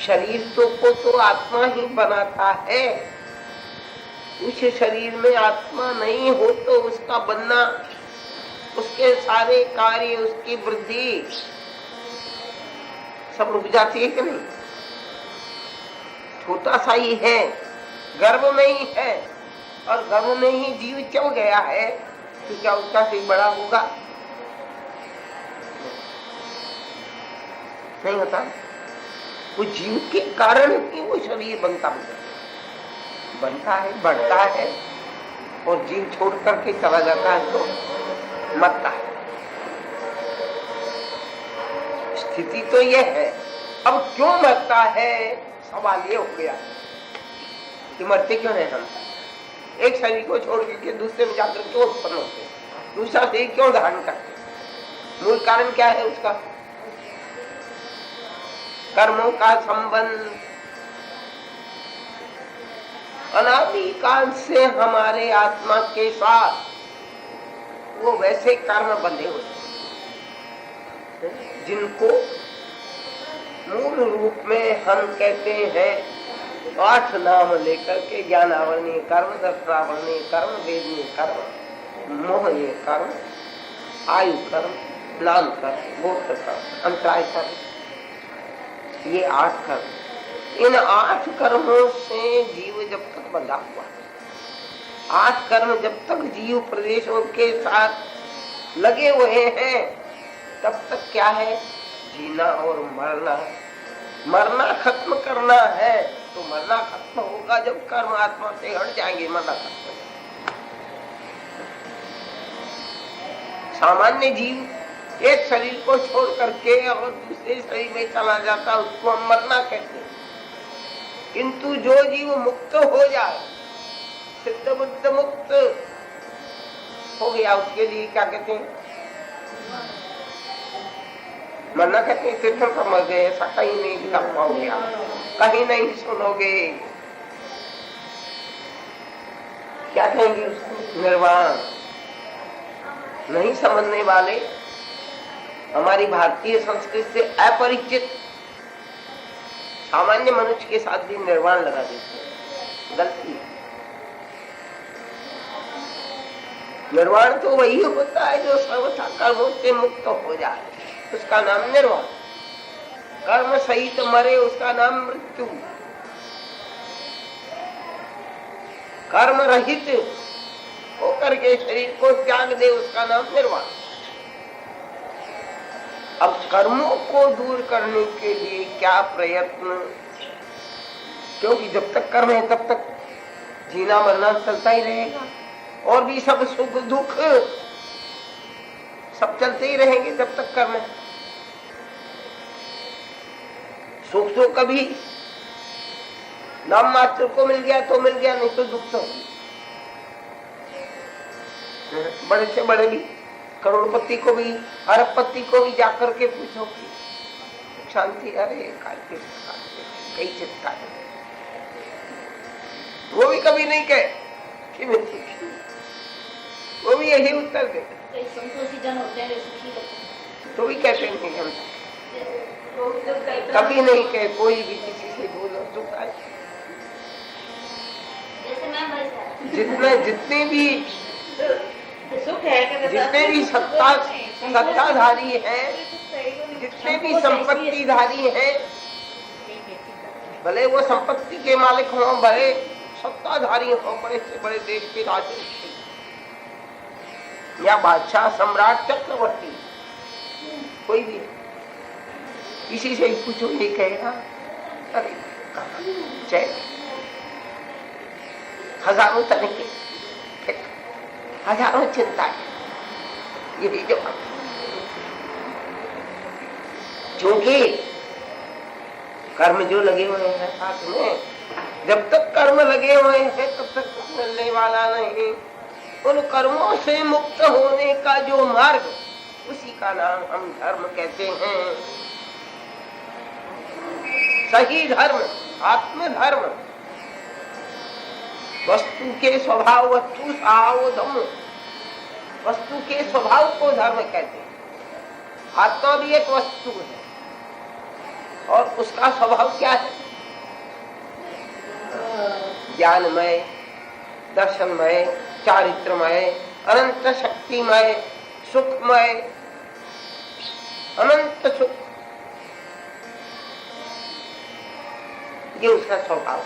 शरीर को तो आत्मा ही बनाता है। उस शरीर में आत्मा नहीं हो तो उसका बनना, उसके सारे कार्य, उसकी वृद्धि सब रुक जाती है कि नहीं? छोटा सा ही है, गर्भ में ही है, और गर्भ में ही जीव क्यों गया है? तो क्या उसका से बड़ा होगा? नहीं होता। वो जीव के कारण ही वो शरीर बनता है, बढ़ता है, और जीव छोड़ करके चला जाता है तो मरता है। स्थिति तो ये है। अब क्यों मरता है, सवाल ये हो गया कि मरते क्यों नहीं हम? एक शरीर को छोड़ के दूसरे में जाकर क्यों उत्पन्न होते हैं? दूसरा शरीर क्यों धारण करते? मूल कारण क्या है उसका? कर्मों का संबंध अनादि काल से हमारे आत्मा के साथ वो वैसे कर्म बंधे हुए जिनको मूल रूप में हम कहते हैं 8 नाम लेकर के ज्ञानावरणीय कर्म, दर्शनावरणीय कर्म, वेदनीय कर्म, मोहनीय कर्म, आयु कर्म, ज्ञान कर्म, बोध कर्म, अंतराय कर्म, ये 8 कर्म। इन 8 कर्मों से जीव जब तक बंधा हुआ, 8 कर्म जब तक जीव प्रदेशों के साथ लगे हुए हैं, तब तक क्या है? जीना और मरना। मरना खत्म करना है तो मरना खत्म होगा जब कर्म आत्मा से हट जाएंगे, मरना खत्म होगा। सामान्य जीव एक शरीर को छोड़ करके और दूसरे शरीर में चला जाता, उसको हम मरना कहते हैं। किंतु जो जीव मुक्त हो जाए, सिद्ध बुद्ध मुक्त हो गया, उसके लिए क्या कहते हैं? मरना कहते हैं। तीर्थन पर मर गए, ऐसा कहीं नहीं लिखा पाओगे, कहीं नहीं सुनोगे। क्या कहेंगे उसको? निर्वाण। नहीं समझने वाले हमारी भारतीय संस्कृति से अपरिचित सामान्य मनुष्य के साथ भी निर्वाण लगा देते हैं, गलती है। निर्वाण तो वही होता है जो सर्वथा कर्मों से मुक्त हो जाए, उसका नाम निर्वाण। कर्म सहित मरे, उसका नाम मृत्यु। कर्म रहित होकर के शरीर को त्याग दे, उसका नाम निर्वाण। अब कर्मों को दूर करने के लिए क्या प्रयत्न? क्योंकि जब तक कर्म है तब तक जीना मरना चलता ही रहेगा, और भी सब सुख दुख सब चलते ही रहेंगे जब तक कर्म है। सुख तो कभी नाम मात्र को मिल गया तो मिल गया, नहीं तो दुख तो बड़े से बड़े भी, करोड़पति को भी, अरबपति को भी जाकर के पूछो कि शांति, अरे कई चिंता है, वो भी कभी नहीं कहे कि मैं सुखी, वो भी यही उत्तर दे। संतोषी जन होते हैं, सुखी होते हैं, तो भी कहते नहीं हम, कभी नहीं कहे कोई भी किसी से बोलो सुख आए। जितने भी सुख है, जितने भी सत्ताधारी हैं, जितने भी संपत्तिधारी हैं, भले वो संपत्ति के मालिक हों, भले सत्ताधारी हों, बड़े से बड़े देश के राजा या बादशाह, सम्राट, चक्रवर्ती, कोई भी किसी से पूछो ये कहेगा अरे जय, हजारों तरीके, हजारों चिंताएं, यही जवाब। क्योंकि कर्म जो लगे हुए हैं साथ में, जब तक कर्म लगे हुए हैं तब तक कुछ मिलने वाला नहीं। उन कर्मों से मुक्त होने का जो मार्ग, उसी का नाम हम धर्म कहते हैं। सही धर्म, आत्मधर्म, वस्तु के स्वभाव, वस्तु स्वभाव धर्म, वस्तु के स्वभाव को धर्म कहते हैं। आत्मा भी एक वस्तु है, और उसका स्वभाव क्या है? ज्ञानमय, दर्शनमय, चारित्रमय, अनंत शक्तिमय, सुखमय, अनंत सुख, ये उसका स्वभाव,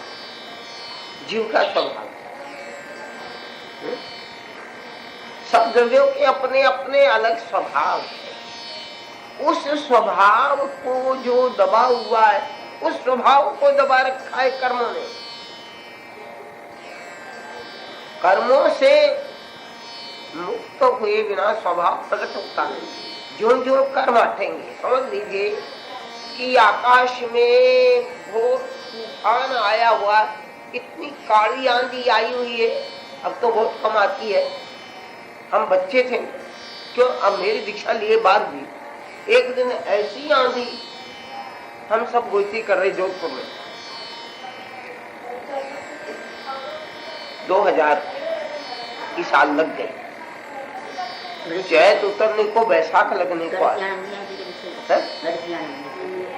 जीव का स्वभाव। सब द्रव्यों के अपने अपने अलग स्वभाव है। उस स्वभाव को जो दबा हुआ है, उस स्वभाव को दबा रखा है कर्मों ने। कर्मों से मुक्त हुए बिना स्वभाव प्रकट होता है। जो जो कर्म हटेंगे, समझ लीजिए कि आकाश में घोर तूफान आया हुआ, इतनी काली आंधी आई हुई है, अब तो बहुत कम आती है। हम बच्चे थे, क्यों, अब मेरी दीक्षा लिए बाद भी एक दिन ऐसी आंधी, हम सब गोष्ठी कर रहे जोधपुर में, 2000 की साल लग गई। चैत उतरने को, बैसाख लगने को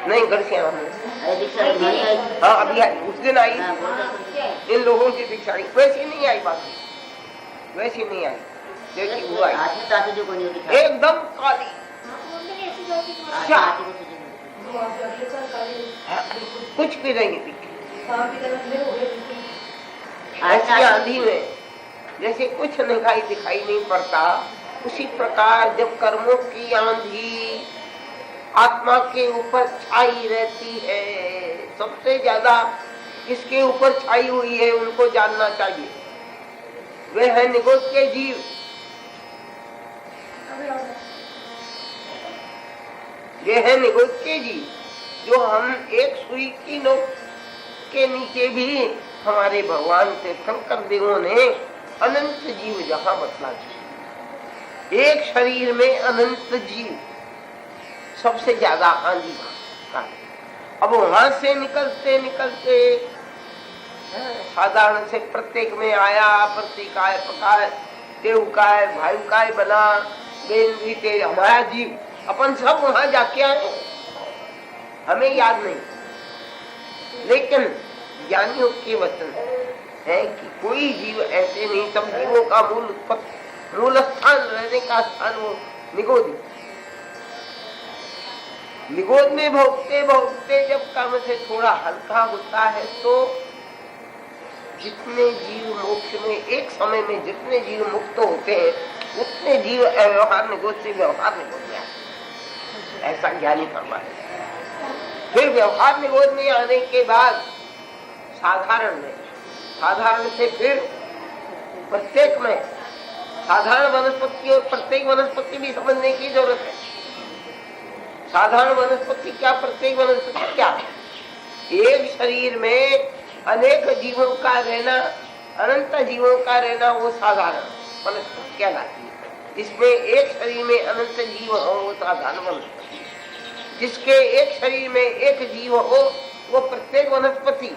नहीं, गढ़सिया हाँ अभी आई, उस दिन आई। इन लोगों की दीक्षा आई, वैसी नहीं आई बात, वैसी नहीं आई। देखिए वो आई एकदम काली, कुछ भी नहीं दिखी। ऐसी आंधी में जैसे कुछ दिखाई नहीं पड़ता, उसी प्रकार जब कर्मों की आंधी आत्मा के ऊपर छाई रहती है, सबसे ज्यादा किसके ऊपर छाई हुई है उनको जानना चाहिए। वे है निगोद के जीव। ये है निगोद के जीव, जो हम एक सुई की नोक के नीचे भी हमारे भगवान तीर्थंकर देवों ने अनंत जीव जहां बतला दिए। एक शरीर में अनंत जीव, सबसे ज्यादा आंधी का। अब वहां से निकलते निकलते साधारण से प्रत्येक में आया, प्रतीकाय प्रकाय देवकाय भायुकाय बना, बेंद्री तेज हमारा जीव, अपन सब वहां जाके आए, हमें याद नहीं। लेकिन ज्ञानियों के वचन है कि कोई जीव ऐसे नहीं, सब जीवों का मूल स्थान रहने का स्थान वो निगोद। निगोद में भोगते भोगते जब कर्म से थोड़ा हल्का होता है तो जितने जीव मोक्ष में एक समय में जितने जीव मुक्त होते हैं, उतने जीव व्यवहार निगोद से व्यवहार निगोद में आते, ऐसा ज्ञानी फरमाया। फिर व्यवहार निगोद में आने के बाद साधारण से फिर प्रत्येक में, साधारण वनस्पति और प्रत्येक वनस्पति भी समझने की जरूरत है। साधारण वनस्पति क्या, प्रत्येक वनस्पति क्या? एक शरीर में अनेक जीवों का रहना, अनंत जीवों का रहना, वो साधारण वनस्पति कहलाती है। जिसमें एक शरीर में अनंत जीव हो वो साधारण वनस्पति, जिसके एक शरीर में एक जीव हो वो प्रत्येक वनस्पति।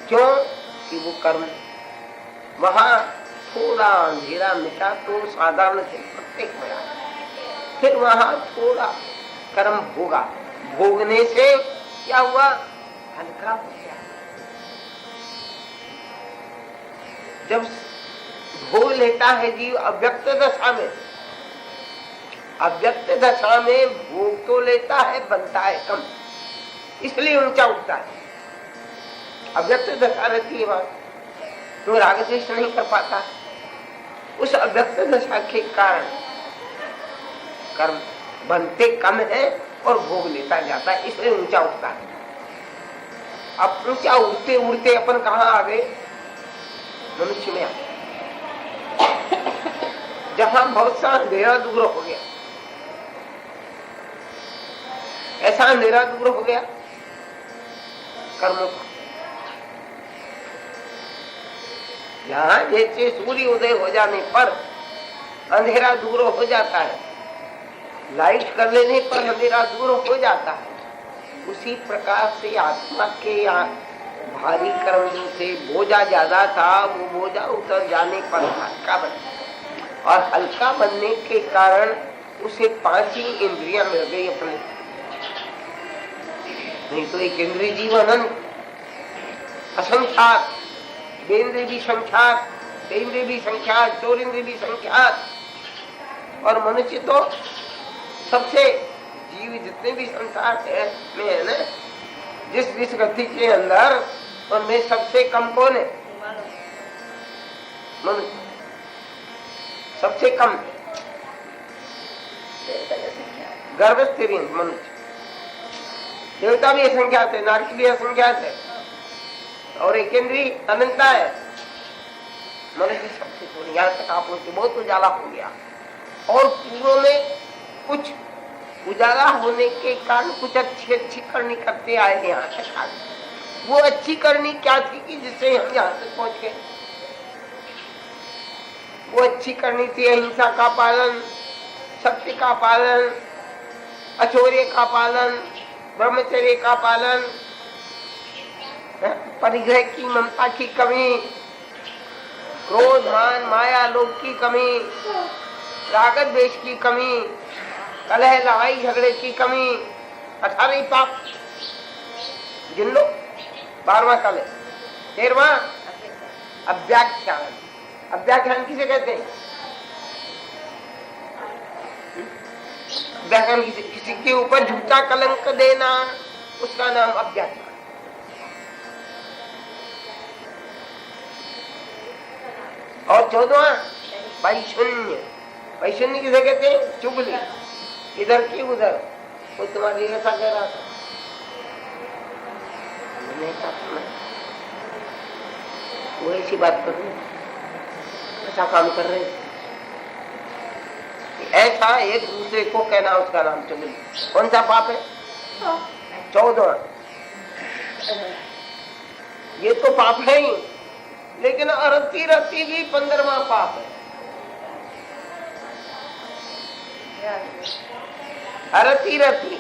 क्यों कि वो कर्म वहां थोड़ा अंधेरा मिटा तो साधारण से प्रत्येक में आया। फिर वहां थोड़ा कर्म भोगा, भोगने से क्या हुआ, हल्का हो गया। जब भोग लेता है जीव अव्यक्त दशा में, अव्यक्त दशा में भोग तो लेता है, बनता है कम, इसलिए ऊंचा उठता है। अव्यक्त दशा रहती है बात, तो राग द्वेष नहीं कर पाता। उस अव्यक्त दशा के कारण कर्म बनते कम है और भोग लेता जाता है, इसलिए ऊंचा उठता है। अब ऊंचा उड़ते उड़ते अपन कहाँ आ गए, मनुष्य में आ गए, जहां बहुत सा अंधेरा दूर हो गया। ऐसा अंधेरा दूर हो गया कर्मों का। यहाँ जैसे सूर्य उदय हो जाने पर अंधेरा दूर हो जाता है, लाइट कर लेने पर अंधेरा दूर हो जाता है, उसी प्रकार से आत्मा के भारी कर्म से बोझा ज्यादा था, वो बोझा उतर जाने पर हल्का बन, और हल्का बनने के कारण उसे 5 ही इंद्रियां मिल गई अपने, नहीं तो एक इंद्रिय जीवन असंख्यात, बेंद्रिय भी संख्यात, तेंद्रिय भी संख्यात, चौरिंद्रिय भी संख्यात, और मनुष्य तो सबसे, जीव जितने भी संसार में है ना, जिस गति के अंदर उनमें सबसे कम कौन है? मनुष्य सबसे कम गर्भस्थ मनुष्य। देवता भी असंख्यात है, नारकी भी असंख्यात है, और एक इंद्रिय अनंता है। मनुष्य सबसे थोड़ी, यहाँ तक आप लोग बहुत उजाला हो गया, और पूर्व में कुछ उजाला होने के कारण कुछ अच्छी करनी करते आए यहाँ तक आ गए। वो अच्छी करनी क्या थी कि जिससे हम यहाँ तक पहुंच गए? वो अच्छी करनी थी अहिंसा का पालन, सत्य का पालन, अचौर्य का पालन, ब्रह्मचर्य का पालन, परिग्रह की ममता की कमी, क्रोध मान माया लोभ की कमी, रागत द्वेष की कमी, कलह लड़ाई झगड़े की कमी, 18 पाप गिन लो। 12वां कलह, 13वां अव्याख्यान। अव्याख्यान किसे कहते हैं? अव्याख्यान किसी के ऊपर झूठा कलंक देना, उसका नाम अव्याख्यान। और 14वां वैशून्य। वैशून्य किसे कहते हैं? चुगली, इधर की उधर। वो तुम्हारी ऐसा कह रहा था, मैंने ऐसा सुना, वो ऐसी बात कर रही, ऐसा काम कर रहे, ऐसा एक दूसरे को कहना, उसका नाम चुगली। कौन सा पाप है? 14वां। ये तो पाप है ही, लेकिन अरती रति भी 15वां पाप है। अरती रति,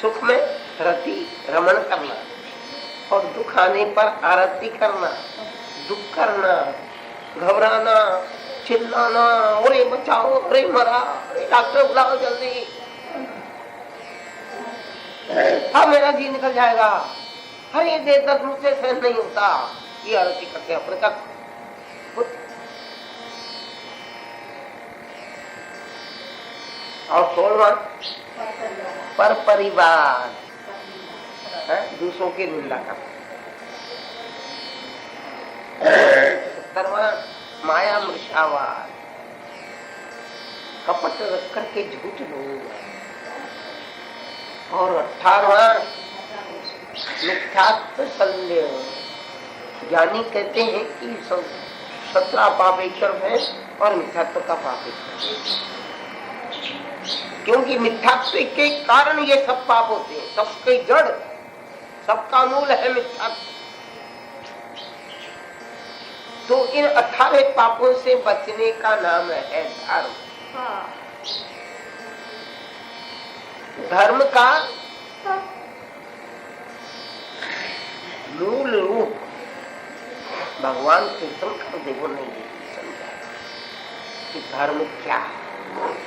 सुख में रति रमण करना, और दुख आने पर आरती करना, दुख करना, घबराना, चिल्लाना, अरे बचाओ, अरे मरा, अरे डॉक्टर बुलाओ जल्दी, हाँ मेरा जी निकल जाएगा, अरे देर तक मुझसे सहन नहीं होता। ये आरती करते हैं अपने तक। और 16वां पर परिवार, दूसरों की निंदा करना। 17वां माया मृषावाद, कपट रख करके झूठ बोलना। और 18वां मिथ्यात्व संदेह। ज्ञानी कहते हैं कि 17 पाप एक तरफ है और मिथ्यात्व का पाप एक तरफ, क्योंकि मिथ्यात्व के कारण ये सब पाप होते हैं। सबके जड़, सबका मूल है मिथ्यात्व। तो इन 18 पापों से बचने का नाम है धर्म। धर्म का मूल रूप भगवान कीर्तन कर देखो, नहीं समझा कि धर्म क्या है।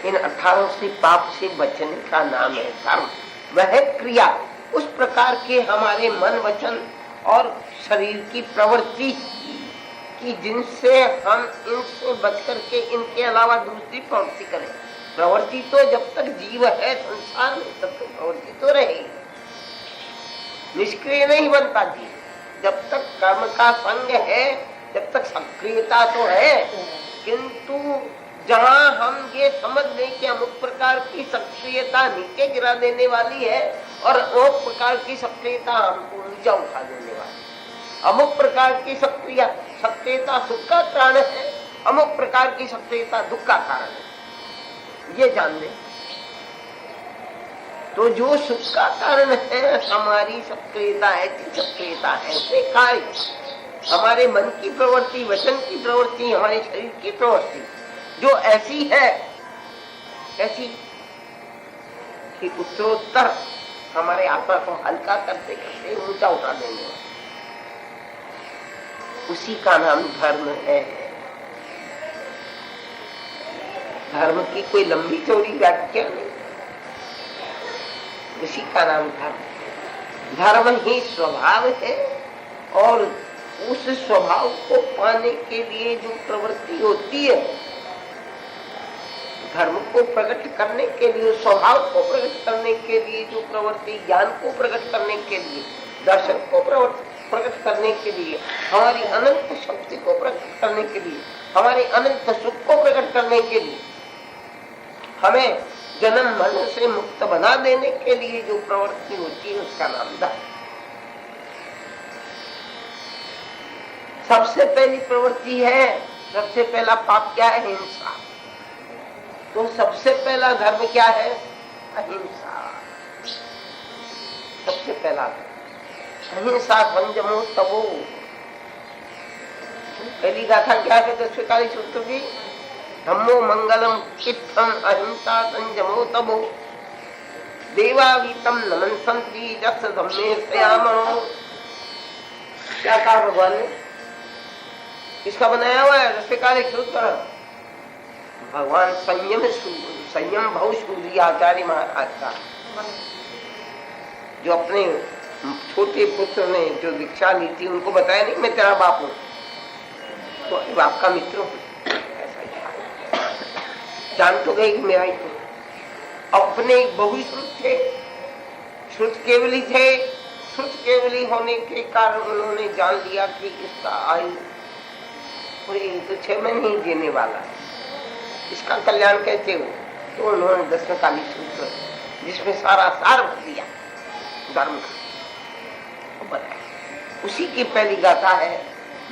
इन 18 से पाप से बचने का नाम है धर्म। वह क्रिया, उस प्रकार के हमारे मन वचन और शरीर की प्रवृत्ति कि जिनसे हम इनसे बच करके इनके अलावा दूसरी प्रवृत्ति करें। प्रवृत्ति तो जब तक जीव है संसार में तब तक प्रवृत्ति तो रहेगी, निष्क्रिय नहीं बनता जीव। जब तक कर्म का संग है, जब तक सक्रियता तो है, किंतु जहाँ हम ये समझ लें कि अमुक प्रकार की सक्रियता नीचे गिरा देने वाली है और अमुक प्रकार की सक्रियता हमको ऊंचा उठा देने वाली, अमुक प्रकार की सक्रियता सुख का कारण है, अमुक प्रकार की सक्रियता दुख का कारण है, ये जान ले। तो जो सुख का कारण है हमारी सक्रियता, ऐसी सक्रियता, ऐसे कार्य, हमारे मन की प्रवृत्ति, वचन की प्रवृत्ति, हमारे शरीर की प्रवृत्ति जो ऐसी है, ऐसी कि उत्तरोत्तर हमारे आत्मा को हल्का करते करते ऊंचा उठा देंगे, उसी का नाम धर्म है। धर्म की कोई लंबी चौड़ी व्याख्या नहीं, उसी का नाम धर्म। धर्म ही स्वभाव है और उस स्वभाव को पाने के लिए जो प्रवृत्ति होती है, धर्म को प्रकट करने के लिए, स्वभाव को प्रकट करने के लिए जो प्रवृत्ति, ज्ञान को प्रकट करने के लिए, दर्शन को प्रकट करने के लिए, हमारी अनंत शक्ति को प्रकट करने के लिए, हमारे अनंत सुख को प्रकट करने के लिए, हमें जन्म मरण से मुक्त बना देने के लिए जो प्रवृत्ति होती है उसका नाम धर्म। सबसे पहली प्रवृत्ति है, सबसे पहला पाप क्या है? हिंसा। तो सबसे पहला धर्म क्या है? अहिंसा। सबसे पहला अहिंसा संयमो तपो। पहली गाथा क्या है? 10 सूत्र की, धम्मो मंगलम इत्थम अहिंसा संयमो तपो देवावीतम नमंसन्ति जस धम्मे श्यामो। क्या कहा भगवान ने? इसका बनाया हुआ है 10 सूत्र। भगवान संयम भाव सूर्य आचार्य महाराज का, जो अपने छोटे पुत्र ने जो दीक्षा ली थी उनको बताया नहीं मैं तेरा बाप हूं, तो बाप का मित्र हूं, ऐसा जान तो गए कि मेरा ही तो। अपने बहुश्रुत थे, श्रुत केवली थे, श्रुत केवली होने के कारण उन्होंने जान लिया कि इसका आयु तो 6 महीने ही जीने वाला है, इसका कल्याण कैसे हो। तो उन्होंने 10 सूत्र जिसमें सारा सार भर दिया धर्म का बताया। उसी की पहली गाथा है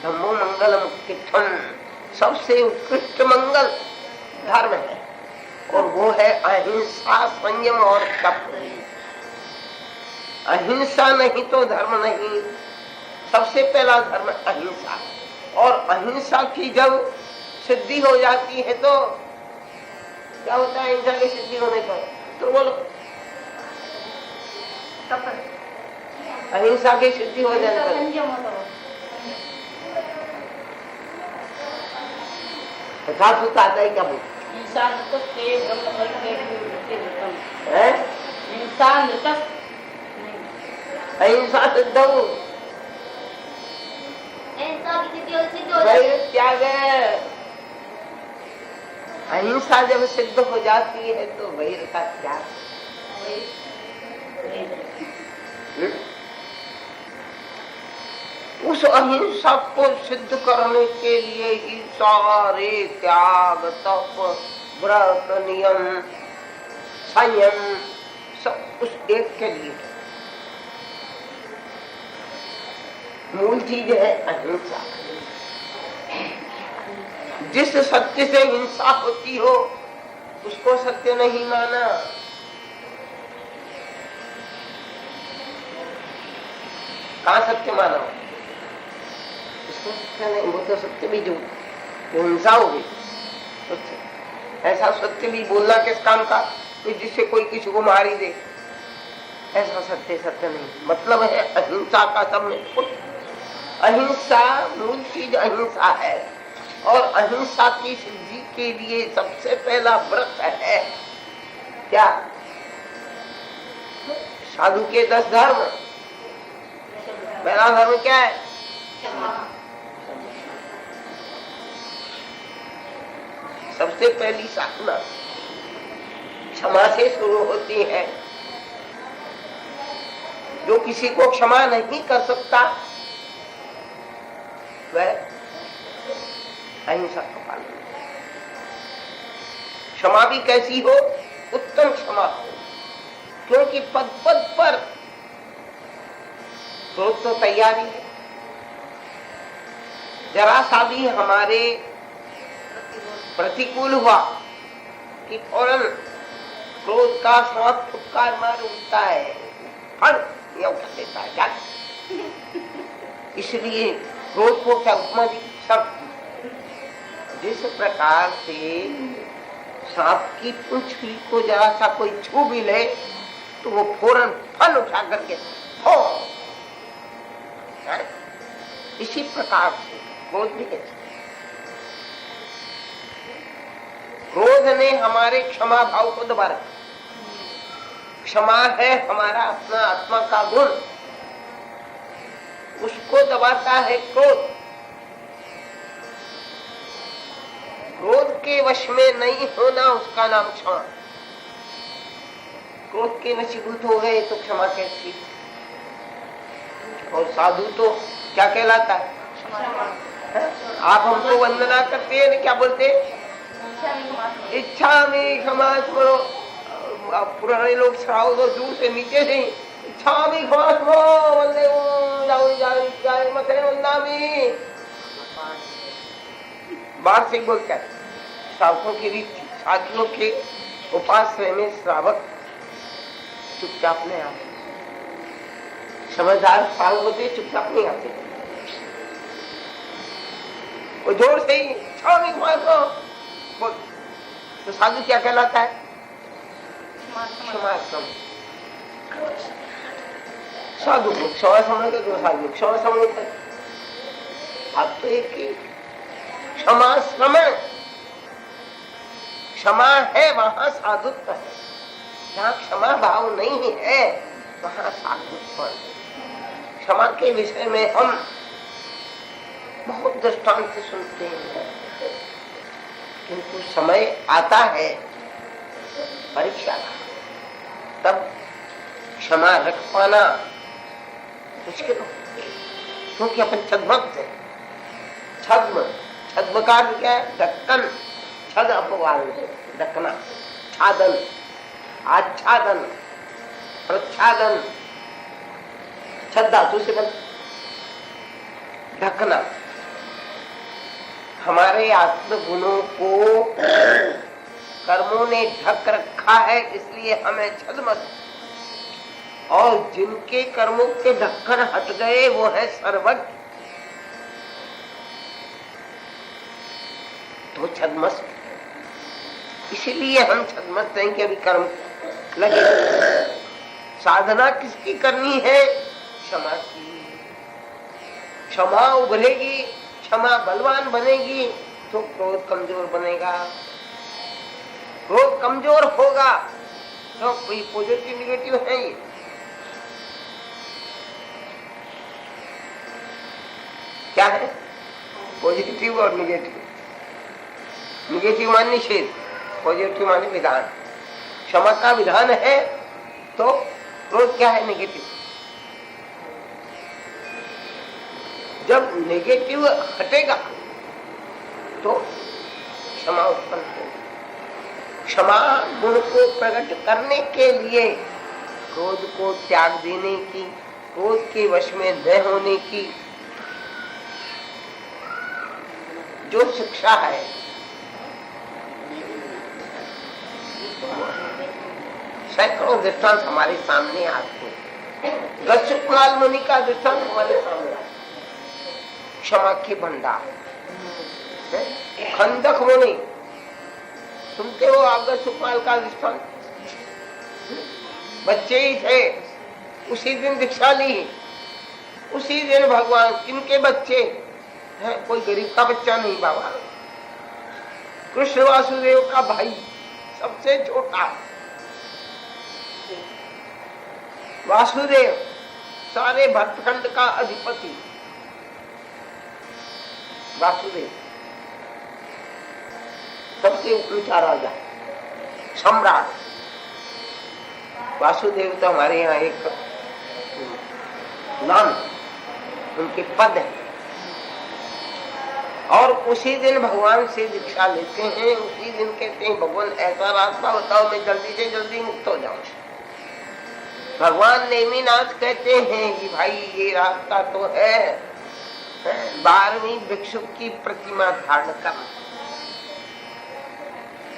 धम्मो मंगलम उत्कृष्टम। सबसे उत्कृष्ट मंगल धर्म है और वो है अहिंसा संयम और तप। अहिंसा नहीं तो धर्म नहीं। सबसे पहला धर्म अहिंसा, और अहिंसा की जब सिद्धि हो जाती है तो क्या होता है? अहिंसा की सिद्धि होने पर तो बोलो अहिंसा की सिद्धि हो जाने पर आता है क्या बोल? अहिंसा सिद्ध हो, त्याग है। अहिंसा जब सिद्ध हो जाती है तो वैर का त्याग। उस अहिंसा को सिद्ध करने के लिए ही सारे त्याग, तप, व्रत, नियम, संयम सब उस एक के लिए। मूल चीज है अहिंसा। जिस सत्य से हिंसा होती हो उसको सत्य नहीं माना। कहाँ सत्य माना? उसको सत्य नहीं, वो तो सत्य भी जो हिंसा होगी सत्य। ऐसा सत्य भी बोलना किस काम का जिससे कोई किसी को मार ही दे, ऐसा सत्य सत्य नहीं। मतलब है अहिंसा का सब में अहिंसा मूल चीज अहिंसा है। और अहिंसा की सिद्धि के लिए सबसे पहला व्रत है क्या? साधु के 10 धर्म। पहला धर्म क्या है? सबसे पहली साधना क्षमा से शुरू होती है। जो किसी को क्षमा नहीं कर सकता वह अहिंसा का पालन। क्षमा भी कैसी हो? उत्तम क्षमा हो, क्योंकि पद पद पर क्रोध तो तैयारी है। जरा सा भी हमारे प्रतिकूल हुआ कि फौरन क्रोध का सांप फुटकार मार उठता है, फट या उठा देता है क्या? इसलिए क्रोध को क्या उपमा दी? सब जिस प्रकार से सांप की पूंछली को जरा सा कोई छू भी ले तो वो फौरन फल उठा करके इसी प्रकार से क्रोध भी है। क्रोध क्रोध ने हमारे क्षमा भाव को दबा रखा। क्षमा है हमारा अपना आत्मा का गुण, उसको दबाता है क्रोध। क्रोध के वश में नहीं होना उसका नाम क्षमा। क्रोध के वशीभूत हो गए तो क्षमा कैसी? और साधु तो क्या कहलाता है? आप हमको वंदना करते हैं, क्या बोलते हैं? इच्छा में क्षमा करो। पुराने लोग श्राव तो दूर से नीचे से इच्छा में क्षमा करो, वंदे जाए मते वंदामी, बाहर से बोलता है। श्रावकों की रीति, साधुओं के उपास्य में श्रावक चुपचाप नहीं आते, समझदार साल होते चुपचाप नहीं आते। वो जोर से ही बोल, तो साधु क्या कहलाता है? क्षमाश्रम। साधु को क्षमा समझ कर, दो साधु क्षमा समझ कर। अब तो एक क्षमाश्रम, क्षमा है वहां साधुत्व है। जहाँ क्षमा भाव नहीं है वहां साधुत्व। क्षमा के विषय में हम बहुत दृष्टांत सुनते हैं, किंतु समय आता है परीक्षा का, तब क्षमा रख पाना मुश्किल हो, क्योंकि अपन छद्मक्त है। छद्म का क्या है? ढक्कन। छद अपवाद, ढकना, छादन, आच्छादन, प्रच्छादन, छद धातु से बन ढकना। हमारे आत्मगुणों को कर्मों ने ढक रखा है, इसलिए हमें छद्मस्त। और जिनके कर्मों के ढक्कन हट गए वो है सर्वज्ञ, तो छद्मस्त। इसीलिए हम छद्मस्त हैं कि अभी कर्म लगे। साधना किसकी करनी है? क्षमा की। क्षमा उभरेगी, क्षमा बलवान बनेगी तो क्रोध कमजोर बनेगा। क्रोध कमजोर होगा तो कोई पॉजिटिव निगेटिव है। ये क्या है? पॉजिटिव और निगेटिव। निगेटिव मान निषेध, पॉजिटिव माने विधान। क्षमा का विधान है तो क्रोध क्या है? नेगेटिव। जब नेगेटिव हटेगा तो क्षमा उत्पन्न होगी। क्षमा गुण को प्रकट करने के लिए क्रोध को त्याग देने की, क्रोध के वश में न होने की जो शिक्षा है, सैकड़ों दृष्टांत हमारे सामने आते हैं। गच्छुपाल मुनि का दृष्टांत हमारे सामने आता है। क्षमा के भंडार। खंदक मुनि, सुनते हो आप गच्छुपाल का दृष्टांत? बच्चे ही थे, उसी दिन दीक्षा ली, उसी दिन भगवान। किनके बच्चे हैं? कोई गरीब का बच्चा नहीं बाबा, कृष्ण वासुदेव का भाई, सबसे छोटा वासुदेव, सारे भरतखंड का अधिपति वासुदेव, सबसे ऊंचा राजा, सम्राट। वासुदेव तो हमारे यहाँ एक नाम, उनके पद है। और उसी दिन भगवान से दीक्षा लेते हैं, उसी दिन कहते हैं भगवान ऐसा रास्ता बताओ मैं जल्दी से जल्दी मुक्त हो जाऊं। भगवान नेमिनाथ कहते हैं कि भाई ये रास्ता तो है 12वीं भिक्षु की प्रतिमा धारण करना।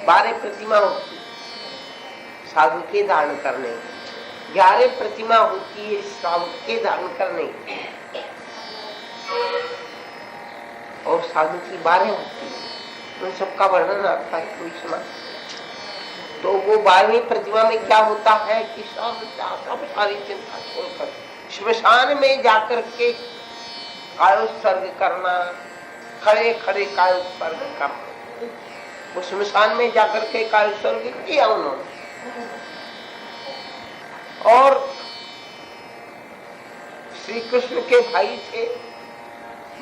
12 प्रतिमा होती साधु के धारण करने, 11 प्रतिमा होती है श्रावक के धारण करने, और साधु की 12 होती है। उन सबका वर्णन आता है कोई सुना। तो वो 12वीं प्रतिमा में क्या होता है कि सब सारी चिंता छोड़कर श्मशान में जाकर के कायोत्सर्ग करना, खड़े खड़े कायोत्सर्ग करना, उस शमशान में जाकर के काल स्वर्ग किया उन्होंने। और श्री कृष्ण के भाई थे,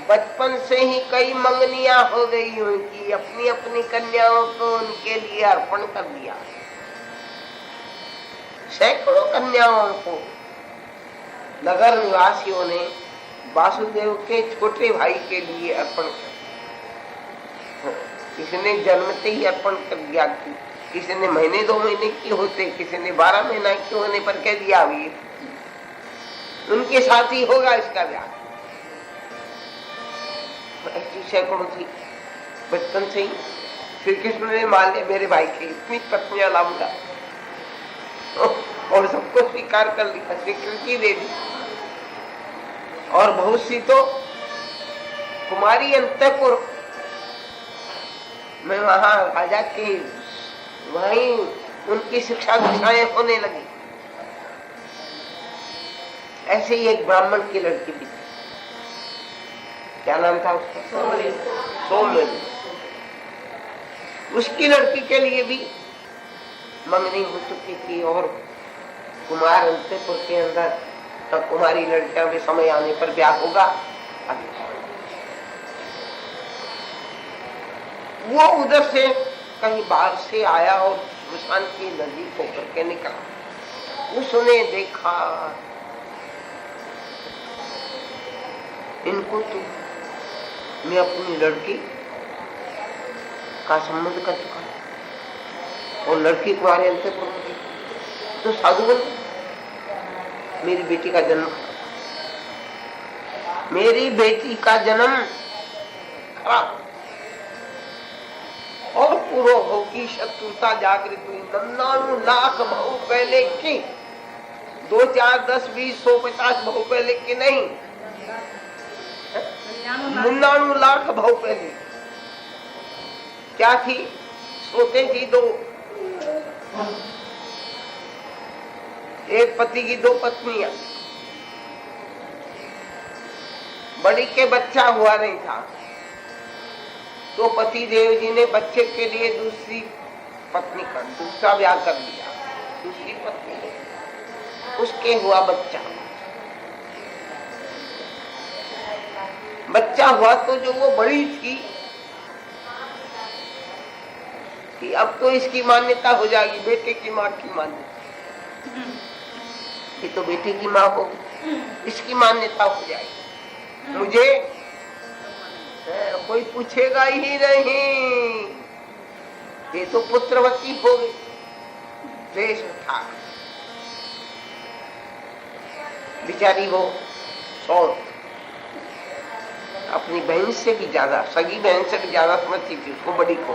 बचपन से ही कई मंगनियां हो गई उनकी, अपनी अपनी कन्याओं को उनके लिए अर्पण कर दिया। सैकड़ों कन्याओं को नगर निवासियों ने वासुदेव के छोटे भाई के लिए अर्पण कर, किसी ने जन्मते ही अर्पण कर दिया, किसी ने महीने 2 महीने की होते, किसी ने 12 महीना के होने पर कह दिया अभी उनके साथ ही होगा इसका ब्याह। ऐसी सैकड़ों थी बचपन से ही। श्री कृष्ण ने मान लिया मेरे भाई की इतनी पत्नियां लाऊंगा और सबको स्वीकार कर लिया, स्वीकृति दे दी। और बहुत सी तो कुमारी अंतःपुर में वहां राजा की वहीं उनकी शिक्षा दीक्षाएं होने लगी। ऐसे ही एक ब्राह्मण की लड़की भी थी, क्या नाम था उसका? सोमवेली। उसकी लड़की के लिए भी मंगनी हो चुकी थी और कुमार अंतःपुर के अंदर तब कुमारी लड़कियां भी समय आने पर ब्याह होगा। वो उधर से कहीं बाहर से आया और शमशान की नजदीक होकर के निकला। उसने देखा इनको तो मैं अपनी लड़की का संबंध कर चुका और लड़की कुमारी अंतःपुर में तो साधु बन, मेरी बेटी का जन्म, मेरी बेटी का जन्म खराब और पूर्व हो की शत्रुता जागृत हुई। 99 लाख बहु पहले की, 2, 4, 10, 20, 100, 50 बहु पहले की नहीं, 99 लाख बहु पहले। क्या थी? सोते थी 2, एक पति की 2 पत्नियां। बड़ी के बच्चा हुआ नहीं था तो पति देव जी ने बच्चे के लिए दूसरी पत्नी का दूसरा ब्याह कर दिया। दूसरी पत्नी, उसके हुआ बच्चा। बच्चा हुआ तो जो वो बड़ी थी कि अब तो इसकी मान्यता हो जाएगी, बेटे की माँ की मान्यता। ये तो बेटे की माँ होगी, इसकी मान्यता हो जाएगी, मुझे कोई पूछेगा ही नहीं, ये तो पुत्रवती हो गई। देश था बिचारी वो सौत अपनी बहन से भी ज्यादा, सगी बहन से भी ज्यादा समझती थी उसको, बड़ी को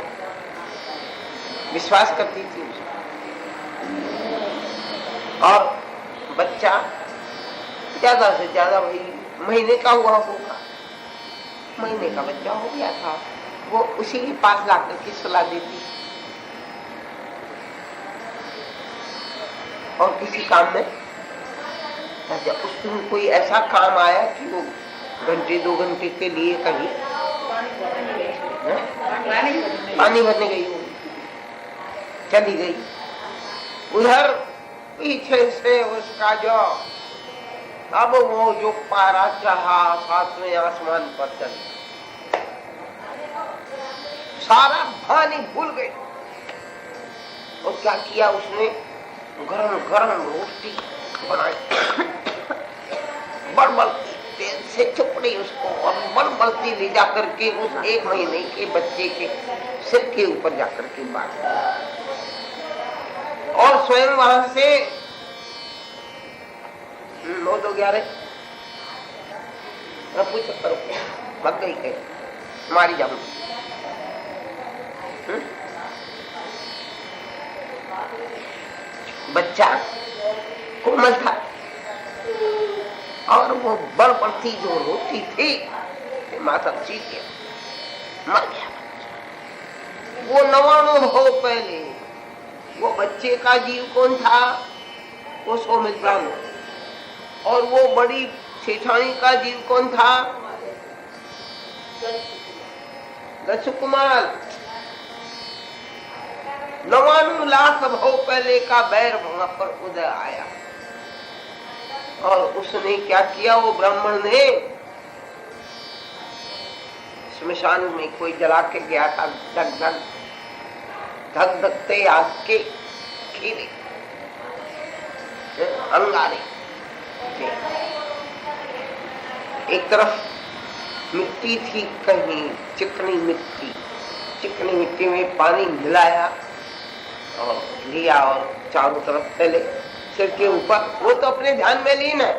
विश्वास करती थी उसको। और बच्चा ज्यादा से ज्यादा वही महीने का हुआ होगा, महीने का बच्चा हो गया था, वो उसी के पास लाकर के सुला देती। और किसी काम में उस दिन कोई ऐसा काम आया कि वो घंटे 2 घंटे के लिए कहीं पानी भरने गई, चली गई। उधर पीछे से उसका जो अब वो जो पारा चढ़ा 7वें आसमान पर चल, सारा पानी भूल गई। और क्या किया उसने? गरम गरम रोटी बनाई, बड़बड़ती तेल से चुपड़ी उसको, और बड़बड़ती ले जाकर के उस 1 महीने के बच्चे के सिर के ऊपर जाकर के बांट, और स्वयं वहां से 9, 2, 11 भाग गई, कहीं मारी जाऊंगी। बच्चा कोमल था और वो बड़ पड़ती जो रोटी थी माता चीख गया, मर गया। वो 99 हो पहले वो बच्चे का जीव कौन था? वो सौमित्र। और वो बड़ी सेठानी का जीव कौन था? दक्षकुमार। नवानुलास भव पहले का बैर वहां पर उदय आया। और उसने क्या किया, वो ब्राह्मण ने श्मशान में कोई जला के गया था, धक धक धक धकते आग के खीरे अंगारे। एक तरफ मिट्टी थी, कहीं चिकनी मिट्टी, चिकनी मिट्टी में पानी मिलाया और लिया और चारों तरफ फैले सिर के ऊपर। वो तो अपने ध्यान में लीन है,